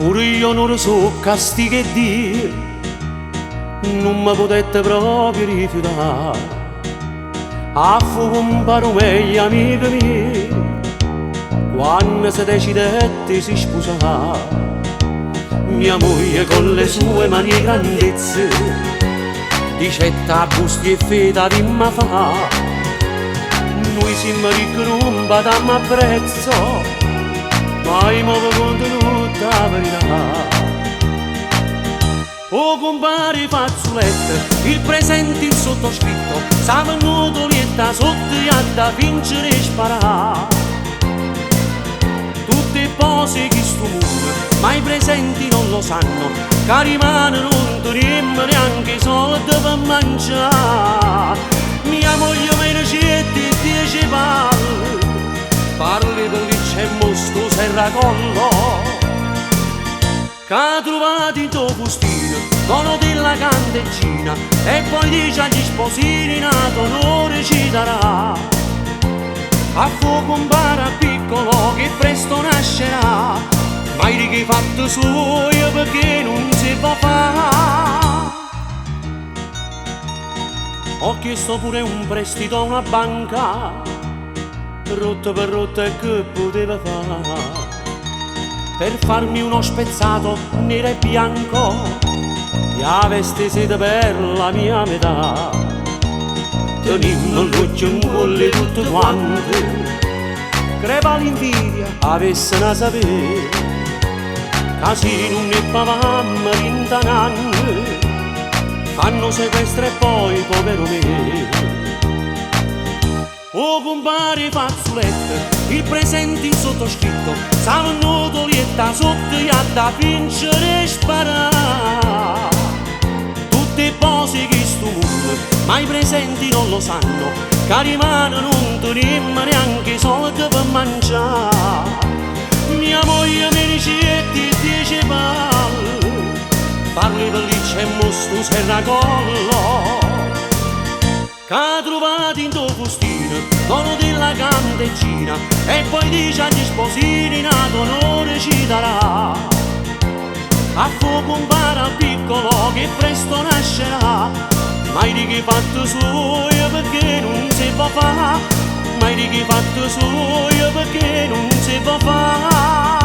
Pure io non lo so castigo e Dio non mi potete proprio rifiutare. A fuoco un paro meglio amico mio quando si decidette si sposare. Mia moglie con le sue mani e grandezze dicetta busti e feta di ma fa. Noi siamo ricchi non badammo a prezzo, mai muovo contenuto la verità. Oh compare fazzoletto, il presente il sottoscritto, sa venuto lieta sotto e da vincere e sparare. Tutte cose che sto mondo, ma i presenti non lo sanno, che rimane non teniamo neanche soldi per mangiare. Mia moglie me ne ricette e 10 palle, parli per lì c'è mosto serracollo, che ha trovato in tuo postino, dono della candeggina, e poi dice agli sposini nato onore ci darà. A fuoco un bara piccolo che presto nascerà, mai di che fatto suo perché non si può fare. Ho chiesto pure un prestito a una banca, rotta per rotta e che poteva fare, per farmi uno spezzato nero e bianco e a veste sede per la mia metà. Tenimmo l'occhio in colle tutto quanto, creva l'invidia avesse da sapere, casi non ne pavammo rintanando, fanno sequestro e poi povero me. Oh compare fazzoletto, il presente il sottoscritto, sa venuto lieta sotto e da vincere e sparare. Tutte cose che sto mondo, ma i presenti non lo sanno, che rimane non teniamo neanche soldi per mangiare. Mia moglie mi ricette 10 palle, parli per lì c'è mosto serracollo, che ha trovato in tuo postino, dono della candeggina, e poi dice agli sposini nato onore ci darà. A fuoco un bara piccolo che presto nascerà, mai di che fatto suo perché non si può fare, mai di che fatto suo perché non si può fare.